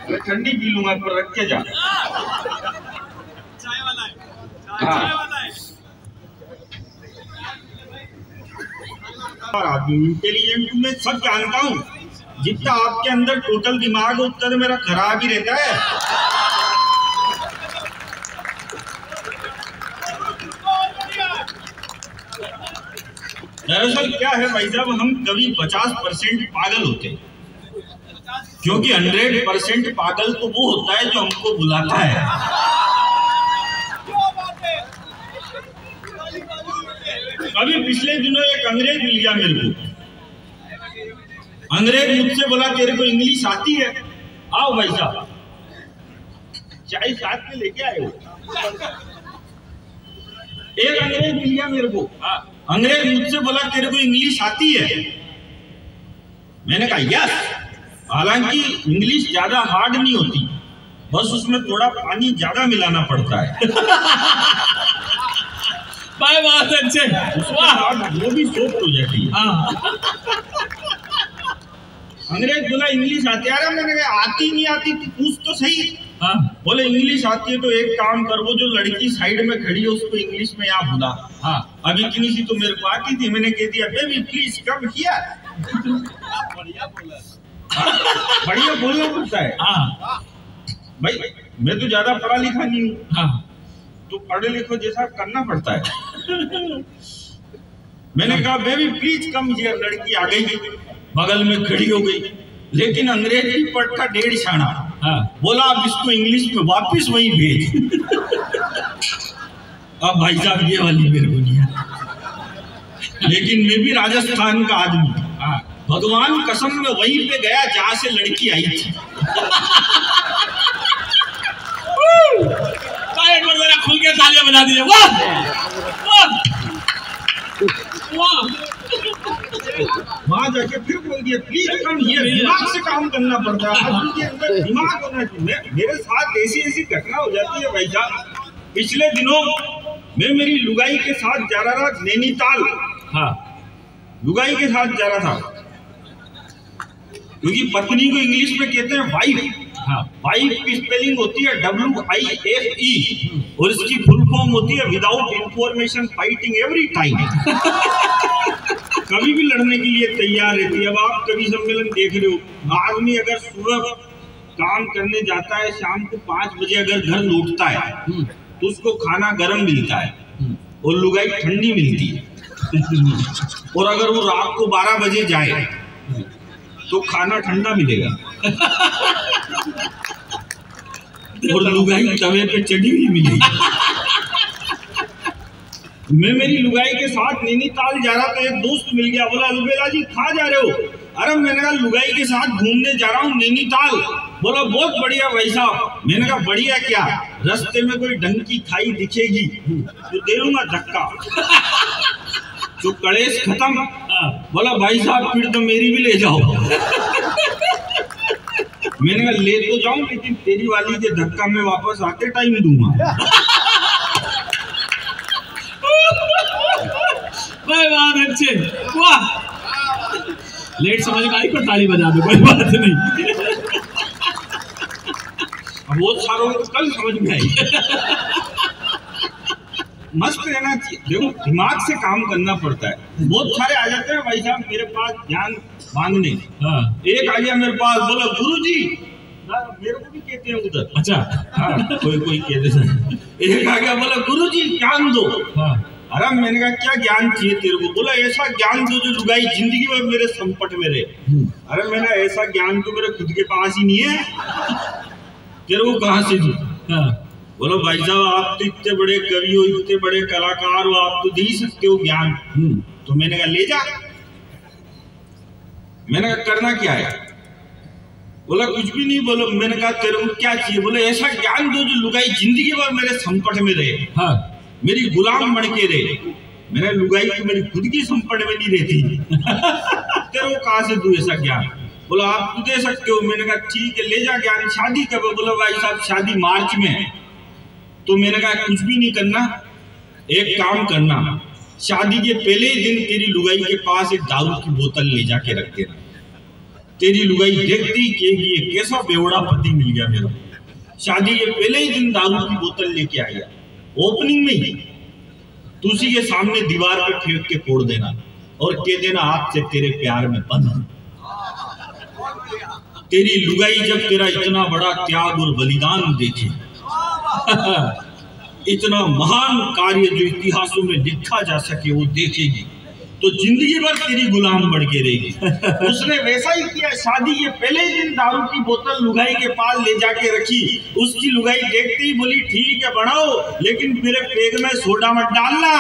मैं ठंडी पी लूंगा, पर रख के जा। चाय वाला है, चाय वाला है। आदमी इंटेलिजेंट मैं सब जानता हूँ, जितना आपके अंदर टोटल दिमाग उतना तो मेरा खराब ही रहता है। दरअसल क्या है भाई साहब, हम कभी 50% पागल होते हैं, क्योंकि 100% पागल तो वो होता है जो हमको बुलाता है। अभी पिछले दिनों एक अंग्रेज मिल गया मेरे को। अंग्रेज मुझसे बोला तेरे को इंग्लिश आती है? आओ भाई साहब, चाय साथ में लेके आए हो। एक अंग्रेज मिल गया मेरे को। अंग्रेज मुझसे बोला तेरे को इंग्लिश आती है? मैंने कहा यस। हालांकि इंग्लिश ज्यादा हार्ड नहीं होती, बस उसमें थोड़ा पानी ज्यादा मिलाना पड़ता है। बहुत अच्छे, वो भी सॉफ्ट हो जाती है। अंग्रेज बोला इंग्लिश आती है? अरे मैंने कहा आती नहीं आती तू पूछ तो सही। बोले इंग्लिश आती है तो एक काम कर, वो जो लड़की साइड में खड़ी है उसको इंग्लिश में यहाँ बुला। अभी इतनी सी तो मेरे को आती थी, मैंने कह दिया बेबी प्लीज कम हियर। बढ़िया बोलना पड़ता है भाई, मैं तो ज्यादा पढ़ा लिखा नहीं हूँ, तो पढ़े लिखो जैसा करना पड़ता है। मैंने कहा बेबी प्लीज कम हियर। लड़की आ गई, बगल में खड़ी हो गई, लेकिन अंग्रेजी पढ़ता 1.5 छाना। बोला अब इसको इंग्लिश में वापस वहीं भेज। अब भाई साहब ये वाली मेरे को नहीं है, लेकिन मैं भी राजस्थान का आदमी, भगवान कसम में वहीं पे गया जहां से लड़की आई थी। एक बार जरा खुल के तालियां बजा दीजिए। वाह वाह। वहां जाके फिर बोल दिया प्लीज कम हियर। दिमाग से काम करना पड़ता है, आदमी के अंदर दिमाग होना चाहिए। मेरे साथ ऐसी घटना हो जाती है भाई साहब। पिछले दिनों मैं मेरी लुगाई के साथ जा रहा था नैनीताल। लुगाई के साथ जा रहा था, क्योंकि पत्नी को इंग्लिश में कहते हैं वाइफ। वाइफ की स्पेलिंग होती है WIFE, और इसकी फुल फॉर्म होती है without information fighting every time. कभी भी लड़ने के लिए तैयार रहती है। अब आप कभी सम्मेलन देख रहे हो, आदमी अगर सुबह काम करने जाता है, शाम को 5 बजे अगर घर लौटता है तो उसको खाना गर्म मिलता है और लुगाई ठंडी मिलती है। और अगर वो रात को 12 बजे जाए तो खाना ठंडा मिलेगा और लुगाई तवे पे चढ़ी हुई मिलेगी। मैं मेरी लुगाई के साथ नैनीताल जा रहा था, एक दोस्त मिल गया, बोला अलबेला जी कहाँ जा रहे हो? अरे मैंने कहा लुगाई के साथ घूमने जा रहा हूँ नैनीताल। बोला बहुत बढ़िया भाई साहब। मैंने कहा बढ़िया क्या? रास्ते में कोई ढंग की खाई दिखेगी तो दे लूंगा धक्का। तो कलेश खत्म। बोला भाई साहब फिर तो मेरी भी ले जाओ। मैंने कहा ले तो जाऊं, लेकिन तेरी वाली के धक्का मैं वापस आते टाइम दूंगा। बहुत अच्छे, वाह। लेट समझ में आई पर ताली बजा दो, कोई बात नहीं। बहुत सारों को कल समझ में आई। मस्त रहना चाहिए। देखो दिमाग से काम करना पड़ता है। बहुत सारे आ जाते हैं भाई साहब मेरे पास ज्ञान मांगने। एक आ गया मेरे पास, बोला गुरुजी, मेरे को भी कहते हैं उधर। अच्छा कोई कहते हैं। एक आ गया बोला गुरुजी ज्ञान दो। अरे मैंने कहा क्या ज्ञान चाहिए तेरे को? बोला ऐसा ज्ञान दो जो लुगाई जिंदगी में मेरे संकट में रहे। अरे मैंने ऐसा ज्ञान तो मेरे खुद के पास ही नहीं है, तेरे को कहाँ से दूं? बोलो भाई साहब आप तो इतने बड़े कवि हो, इतने बड़े कलाकार हो, आप तो दे ही सकते हो ज्ञान। तो मैंने कहा ले जा। मैंने कहा करना क्या है? बोला कुछ भी नहीं। बोलो मैंने कहा तेरे को क्या चाहिए? बोले ऐसा ज्ञान दो जो लुगाई जिंदगी भर मेरे संकट में रहे, मेरी गुलाम बन के रहे। मैंने लुगाई तो मेरी खुद की संकट में नहीं रहती। तेरे को कहाँ से दूं ऐसा ज्ञान? बोला आप तो दे सकते हो। मैंने कहा ठीक है ले जा ज्ञान। शादी कब है? बोला भाई साहब शादी मार्च में है। तो मैंने कहा कुछ भी नहीं करना, एक काम करना, शादी के पहले ही दिन तेरी लुगाई के पास एक दारू की बोतल ले जाके रख देना। तेरी लुगाई देखती कहेगी ये कैसा बेवड़ा पति मिल गया मेरा। शादी के पहले ही दिन दारू की बोतल लेके आ गया, ओपनिंग में ही तुसी के सामने दीवार पे फेंक के फोड़ देना और कह देना आज से तेरे प्यार में बंद। तेरी लुगाई जब तेरा इतना बड़ा त्याग और बलिदान देखे, इतना महान कार्य जो इतिहासों में लिखा जा सके वो देखेगी, तो जिंदगी भर तेरी गुलाम बन के रहेगी। उसने वैसा ही किया, शादी के पहले ही दिन दारू की बोतल लुगाई के पास ले जाके रखी। उसकी लुगाई देखते ही बोली ठीक है बढ़ाओ, लेकिन मेरे पेट में सोडा मत डालना।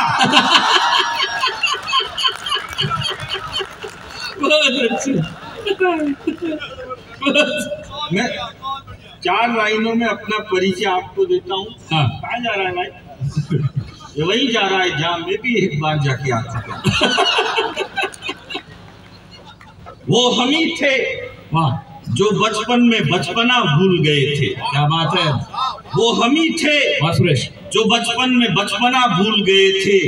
मैं 4 लाइनों में अपना परिचय आपको देता हूँ। कहाँ जा रहा है भाई? वही जा रहा है जहाँ मैं भी एक बार जाके आ चुका। वो हम ही थे जो बचपन में बचपना भूल गए थे। क्या बात है। वो हम ही थे जो बचपन में बचपना भूल गए थे।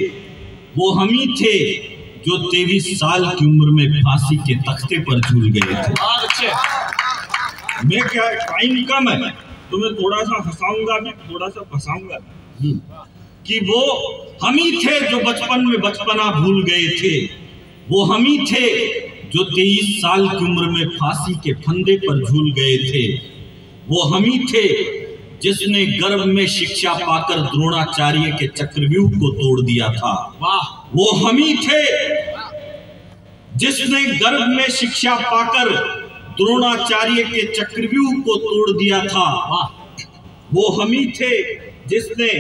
वो हम ही थे जो 23 साल की उम्र में फांसी के तख्ते पर झूल गए थे। मैं क्या, टाइम कम है तो मैं थोड़ा सा हंसाऊंगा भी, थोड़ा सा फंसाऊंगा कि वो हम ही थे जो बचपन में बचपना भूल गए थे। वो हम ही थे जो 23 साल की उम्र में फांसी के फंदे पर झूल गए थे। वो हम ही थे जिसने गर्भ में शिक्षा पाकर द्रोणाचार्य के चक्रव्यूह को तोड़ दिया था। वो हम ही थे जिसने गर्भ में शिक्षा पाकर द्रोणाचार्य के चक्रव्यूह को तोड़ दिया था। वो हम ही थे जिसने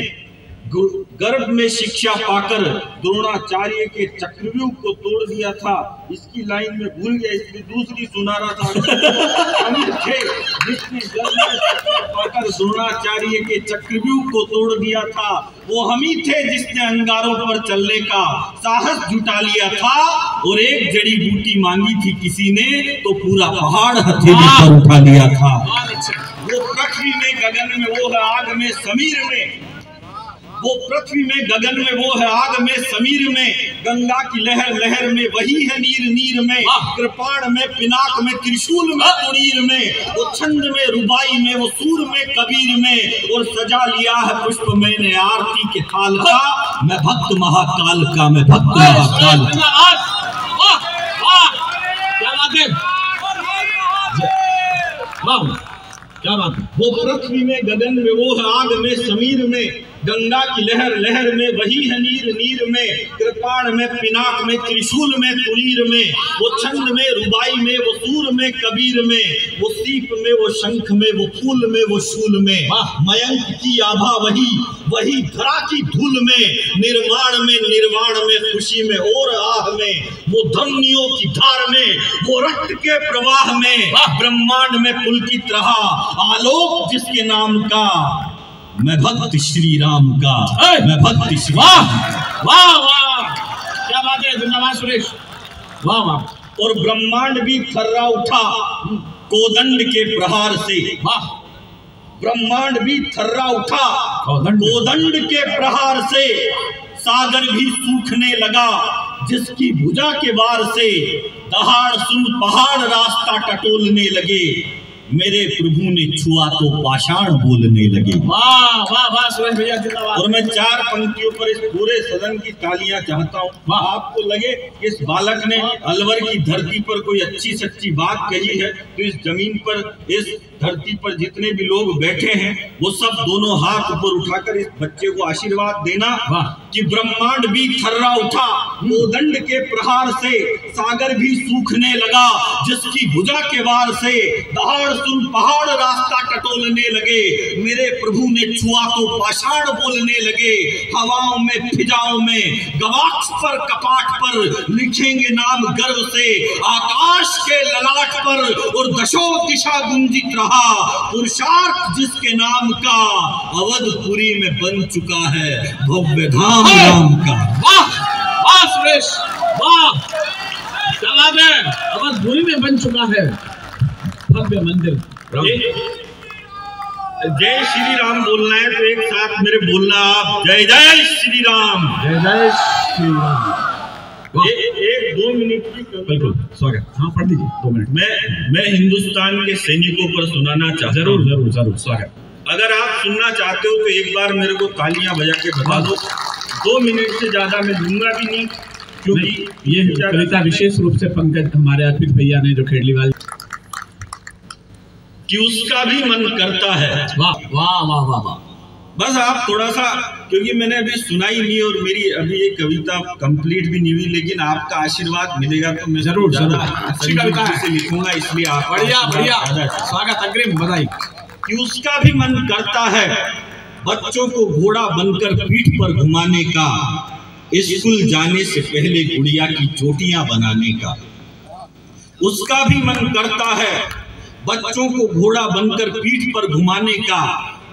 गर्भ में शिक्षा पाकर द्रोणाचार्य के चक्रव्यूह को तोड़ दिया था। इसकी लाइन में भूल गया, इसलिए दूसरी सुना रहा था। हम थे जिसने गर्भ में शिक्षा पाकर द्रोणाचार्य के चक्रव्यूह को तोड़ दिया था। वो हम ही थे जिसने अंगारों पर चलने का साहस जुटा लिया था, और एक जड़ी बूटी मांगी थी किसी ने तो पूरा पहाड़ हथेली पर उठा लिया था। वो पृथ्वी में गगन में वो है आग में समीर में, वो पृथ्वी में गगन में वो है आग में समीर में, गंगा की लहर लहर में वही है नीर नीर में, कृपाण में पिनाक में त्रिशूल में कुड़ीर में, वो छंद में रुबाई में वो सूर में कबीर में, और सजा लिया है पुष्प मैंने आरती के थाल का, मैं भक्त महाकाल का, मैं भक्त महाकाल का। क्या बात है, क्या बात है। वो पृथ्वी में गगन में वो है आग में समीर में, गंगा की लहर लहर में वही है नीर नीर में, कृपाण में पिनाक में त्रिशूल में कुलीर में, वो छंद में रुबाई में वो सूर में कबीर में, वो सीप में वो शंख में वो फूल में वो शूल में, मयंक की आभा वही वही धरा की धूल में, निर्माण में निर्वाण में खुशी में और आह में, वो धमनियों की धार में वो रक्त के प्रवाह में, ब्रह्मांड में पुलकित रहा आलोक जिसके नाम का, मैं भक्त श्री राम का, मैं भक्त श्री। वाह वाह वाह, क्या बात है, धन्यवाद सुरेश, वाह वाह। और ब्रह्मांड भी थर्रा उठा कोदंड के प्रहार से, वाह। ब्रह्मांड भी थर्रा उठा कोदंड के प्रहार से, सागर भी सूखने लगा जिसकी भुजा के वार से, दहाड़ सुन पहाड़ रास्ता टटोलने लगे, मेरे प्रभु ने छुआ तो पाषाण बोलने लगे। वाह वाह वाह सुरेश भैया, जिंदाबाद। और मैं 4 पंक्तियों पर इस पूरे सदन की तालियां चाहता हूँ। आपको लगे इस बालक ने अलवर की धरती पर कोई अच्छी सच्ची बात कही है, तो इस जमीन पर इस धरती पर जितने भी लोग बैठे हैं वो सब दोनों हाथ ऊपर उठाकर इस बच्चे को आशीर्वाद देना कि ब्रह्मांड भी थर्रा उठा कोदंड के प्रहार से, सागर भी सूखने लगा जिसकी भुजा के वार से, दहाड़ सुन पहाड़ रास्ता टटोलने लगे, मेरे प्रभु ने छुआ तो पाषाण बोलने लगे, हवाओं में फिजाओं में गवाक्ष पर कपाट पर लिखेंगे नाम गर्व से, आकाश के ललाट पर और दशो दिशा गुंजित रहा, पुरुषार्थ जिसके नाम का, अवधपुरी में बन चुका है भव्य धाम राम का। वाह वाह सुरेश, वाह, क्या बात है, अवधपुरी में बन चुका है भव्य मंदिर। जय श्री राम बोलना है तो एक साथ मेरे बोलना आप, जय जय श्री राम, जय जय श्री राम। एक 2 मिनट की बिल्कुल स्वागत। हाँ पढ़ दीजिए 2 मिनट। मैं हिंदुस्तान के सैनिकों पर सुनाना चाहता हूँ। जरूर जरूर जरूर स्वागत। अगर आप सुनना चाहते हो तो एक बार मेरे को तालियां बजा के बता दो। 2 मिनट से ज्यादा मैं दूंगा भी नहीं, क्योंकि ये कविता विशेष रूप से पंकज हमारे अर्पित भैया ने जो खेड़लीवाल कि उसका भी मन करता है। वाह वाह वाह वाह वाह। बस आप थोड़ा सा, क्योंकि मैंने अभी सुनाई नहीं और मेरी अभी ये कविता कंप्लीट भी नहीं हुई, लेकिन आपका आशीर्वाद मिलेगा तो मैं जरूर जरूर अच्छी कविता से लिखूंगा, इसलिए आप बढ़िया बढ़िया स्वागत, अग्रिम बधाई। कि उसका भी मन करता है बच्चों को घोड़ा बनकर पीठ पर घुमाने का, स्कूल जाने से पहले गुड़िया की चोटियां बनाने का। उसका भी मन करता है बच्चों को घोड़ा बनकर पीठ पर घुमाने का,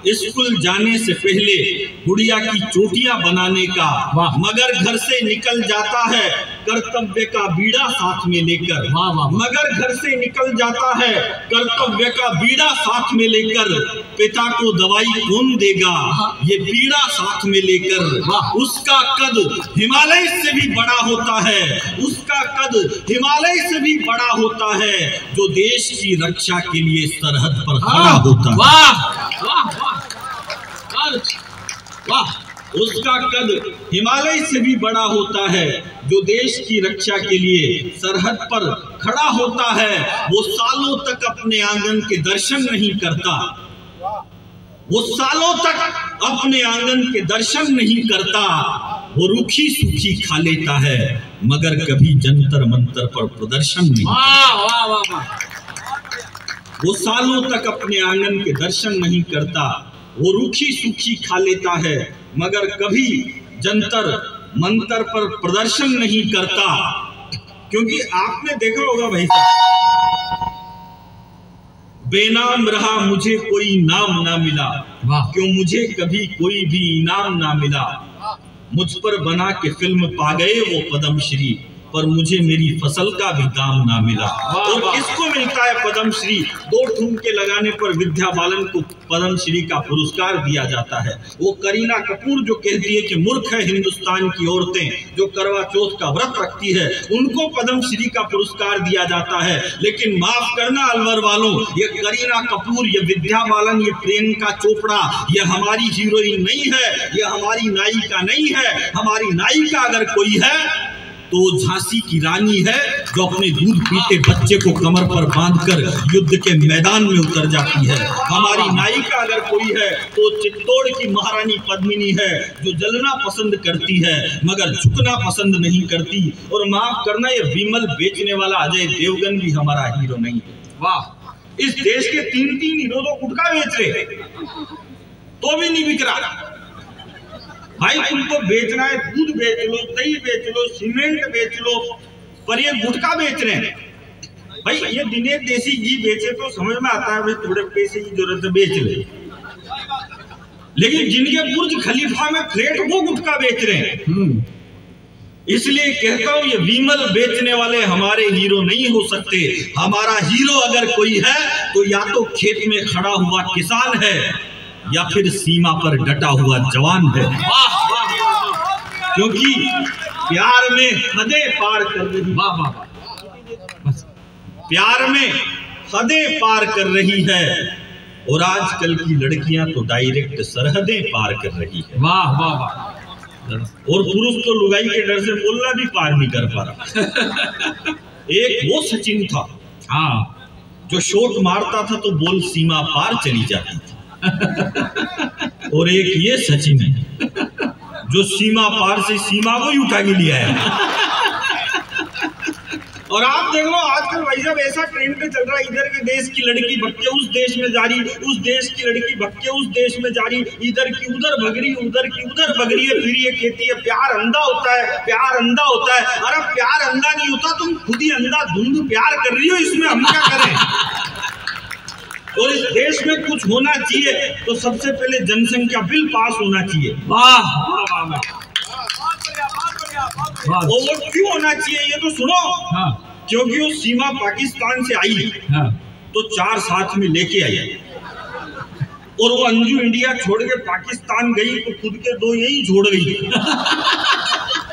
स्कूल जाने से पहले गुड़िया की चोटियां बनाने का। मगर घर से निकल जाता है कर्तव्य का बीड़ा साथ में लेकर। मगर घर से निकल जाता है कर्तव्य का बीड़ा साथ में लेकर, पिता को दवाई कौन देगा ये बीड़ा साथ में लेकर। उसका कद हिमालय से भी बड़ा होता है, उसका कद हिमालय से भी बड़ा होता है, जो देश की रक्षा के लिए सरहद पर खड़ा होता है। वाह वाह। उसका कद हिमालय से भी बड़ा होता है, जो देश की रक्षा के लिए सरहद पर खड़ा होता है। वो सालों तक अपने आंगन के दर्शन नहीं करता, वो सालों तक अपने आंगन के दर्शन नहीं करता। वो रूखी सूखी खा लेता है मगर कभी जंतर मंतर पर प्रदर्शन नहीं। वो सालों तक अपने आंगन के दर्शन नहीं करता, वो रूखी सूखी खा लेता है मगर कभी जंतर मंतर पर प्रदर्शन नहीं करता। क्योंकि आपने देखा होगा भाई साहब, बेनाम रहा मुझे कोई नाम ना मिला, क्यों मुझे कभी कोई भी इनाम ना मिला। मुझ पर बना के फिल्म पा गए वो पद्मश्री, पर मुझे मेरी फसल का भी दाम ना मिला। और किसको मिलता है पद्मश्री? 2 ठुमके लगाने पर विद्या बालन को पद्मश्री का पुरस्कार दिया जाता है। वो करीना कपूर जो कहती है कि मूर्ख है हिंदुस्तान की औरतें जो करवा चौथ का व्रत रखती है, उनको पद्मश्री का पुरस्कार दिया जाता है। लेकिन माफ करना अलवर वालों, ये करीना कपूर, ये विद्या बालन, ये प्रियंका चोपड़ा, ये हमारी हीरोइन नहीं है, ये हमारी नायिका नहीं है। हमारी नायिका अगर कोई है तो झांसी की रानी है, जो अपने दूध पीते बच्चे को कमर पर बांधकर युद्ध के मैदान में उतर जाती है। हमारी नायिका अगर कोई है तो चित्तौड़ की महारानी पद्मिनी है, जो जलना पसंद करती है मगर झुकना पसंद नहीं करती। और माफ करना, ये विमल बेचने वाला अजय देवगन भी हमारा हीरो नहीं है। वाह, इस देश के 3 हीरो तो गुटखा बेच रहे तो भी नहीं बिक रहा। भाई तुमको बेचना है, दूध बेच लो, दही बेच लो, सीमेंट बेच लो, पर ये गुटखा बेच रहे हैं। भाई ये दिनेश देसी घी बेचे तो समझ में आता है भाई थोड़े पैसे की जरूरत है बेच ले, लेकिन जिनके बुर्ज खलीफा में फ्लैट वो गुटखा बेच रहे हैं। इसलिए कहता हूं ये विमल बेचने वाले हमारे हीरो नहीं हो सकते। हमारा हीरो अगर कोई है तो या तो खेत में खड़ा हुआ किसान है या फिर सीमा पर डटा हुआ जवान है। क्योंकि प्यार में हदें पार कर रही, प्यार में हदें पार कर रही है, और आजकल की लड़कियां तो डायरेक्ट सरहदें पार कर रही है। वाह वाह वाह। और पुरुष तो लुगाई के डर से बोलना भी पार नहीं कर पा रहा। एक वो सचिन था, हाँ, जो शॉट मारता था तो बॉल सीमा पार चली जाती थी। और एक ये सचिन है जो सीमा पार से सीमा को ही उठा के लिया है। और आप देख लो आजकल भाई साहब ऐसा ट्रेंड पे चल रहा है, इधर के देश की लड़की भक्के उस देश में जा रही, उस देश की लड़की भक्के उस देश में जा रही, इधर की उधर भग रही, उधर की उधर भग रही है। फिर ये कहती है प्यार अंधा होता है, प्यार अंधा होता है। अरे प्यार अंधा नहीं होता, तुम खुद ही अंधा धुंध प्यार कर रही हो, इसमें हम क्या करें। और इस देश में कुछ होना चाहिए तो सबसे पहले जनसंख्या बिल पास होना चाहिए। वाह वाह वाह। वो क्यों होना चाहिए ये तो सुनो। हाँ। क्योंकि वो सीमा पाकिस्तान से आई, हाँ, तो 4 साथ में लेके आई, और वो अंजू इंडिया छोड़ के पाकिस्तान गई तो खुद के 2 यही छोड़ गई।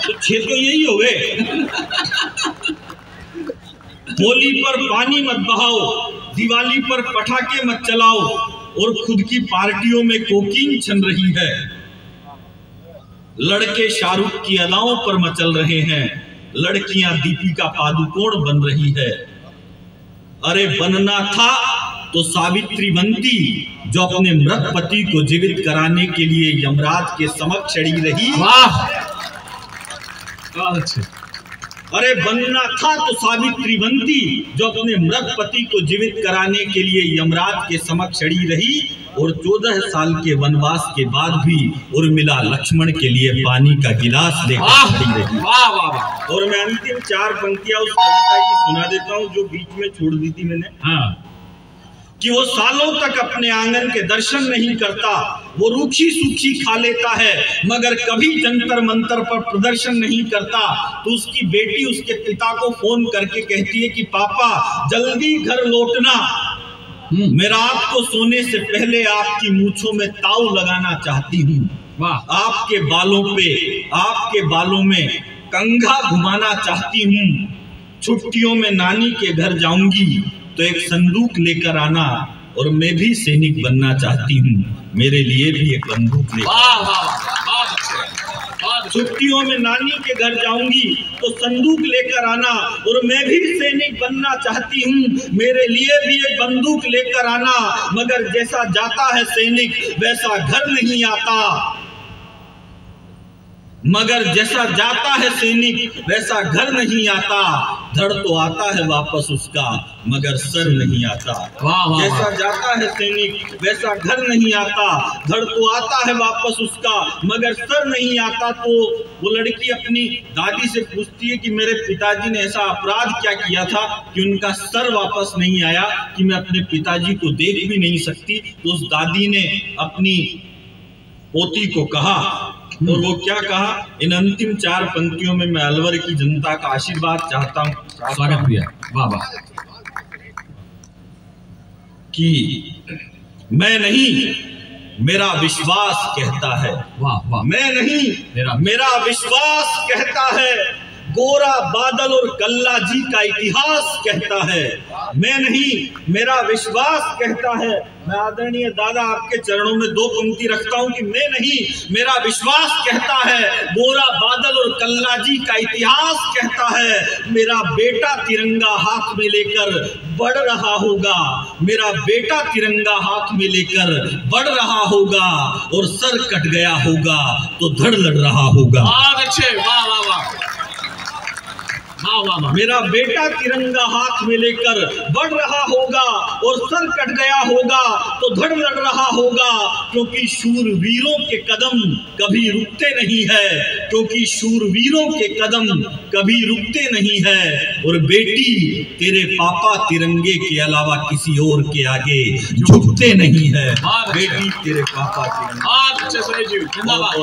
तो छह तो यही हो गए। होली पर पानी मत बहाओ, दिवाली पर पटाखे मत चलाओ, और खुद की पार्टियों में कोकीन छन रही है। लड़के शाहरुख की अदाओं पर मचल रहे हैं, लड़कियां दीपिका पादुकोण बन रही है। अरे बनना था तो सावित्री बनती, जो अपने मृत पति को जीवित कराने के लिए यमराज के समक्ष खड़ी रही। वाह, अच्छे। अरे बनना था तो सावित्री बनती, जो अपने मृत पति को जीवित कराने के लिए यमराज के समक्ष खड़ी रही, और 14 साल के वनवास के बाद भी उर्मिला लक्ष्मण के लिए पानी का गिलास लेकर खड़ी रही। वाह वाह वाह। और मैं अंतिम 4 पंक्तियां उस कविता की सुना देता हूँ जो बीच में छोड़ दी थी मैंने। हाँ। कि वो सालों तक अपने आंगन के दर्शन नहीं करता, वो रूखी सूखी खा लेता है मगर कभी जंतर मंतर पर प्रदर्शन नहीं करता। तो उसकी बेटी उसके पिता को फोन करके कहती है कि पापा जल्दी घर लौटना, मैं रात को सोने से पहले आपकी मूंछों में ताऊ लगाना चाहती हूँ, आपके बालों में कंघा घुमाना चाहती हूँ, छुट्टियों में नानी के घर जाऊंगी तो एक संदूक लेकर आना, और मैं भी सैनिक बनना चाहती हूँ, मेरे लिए भी एक बंदूक लेकर। छुट्टियों में नानी के घर जाऊंगी तो संदूक लेकर आना, और मैं भी सैनिक बनना चाहती हूँ, मेरे लिए भी एक बंदूक लेकर आना। मगर जैसा जाता है सैनिक वैसा घर नहीं आता, मगर जैसा जाता है सैनिक वैसा घर नहीं आता। धड़ तो आता है वापस उसका मगर सर नहीं आता। जैसा जाता है सैनिक वैसा घर नहीं आता, धड़ तो आता है वापस उसका मगर सर नहीं आता। तो वो लड़की अपनी दादी से पूछती है कि मेरे पिताजी ने ऐसा अपराध क्या किया था कि उनका सर वापस नहीं आया, कि मैं अपने पिताजी को देख भी नहीं सकती। तो उस दादी ने अपनी पोती को कहा, और वो क्या कहा, इन अंतिम 4 पंक्तियों में मैं अलवर की जनता का आशीर्वाद चाहता हूँ। स्वागत किया। वाह वाह। कि मैं नहीं मेरा विश्वास कहता है। वाह वाह। मैं नहीं मेरा विश्वास कहता है, गोरा बादल और कल्ला जी का इतिहास कहता है। मैं नहीं मेरा विश्वास कहता है। मैं आदरणीय दादा आपके चरणों में 2 पंक्ति रखता हूं कि मैं नहीं मेरा विश्वास कहता है, गोरा बादल और कल्ला जी का इतिहास कहता है। मेरा बेटा तिरंगा हाथ में लेकर बढ़ रहा होगा, मेरा बेटा तिरंगा हाथ में लेकर बढ़ रहा होगा, और सर कट गया होगा तो धड़ लड़ रहा होगा। बहुत अच्छे। वाह वाह वाह। मेरा बेटा तिरंगा हाथ में लेकर बढ़ रहा होगा, और सर कट गया होगा तो धड़ लड़ रहा होगा। क्योंकि शूरवीरों के कदम कभी रुकते नहीं है, क्योंकि शूरवीरों के कदम कभी रुकते नहीं है। और बेटी तेरे पापा तिरंगे के अलावा किसी और के आगे झुकते नहीं है। बेटी तेरे पापा तिरंगे। धन्यवाद।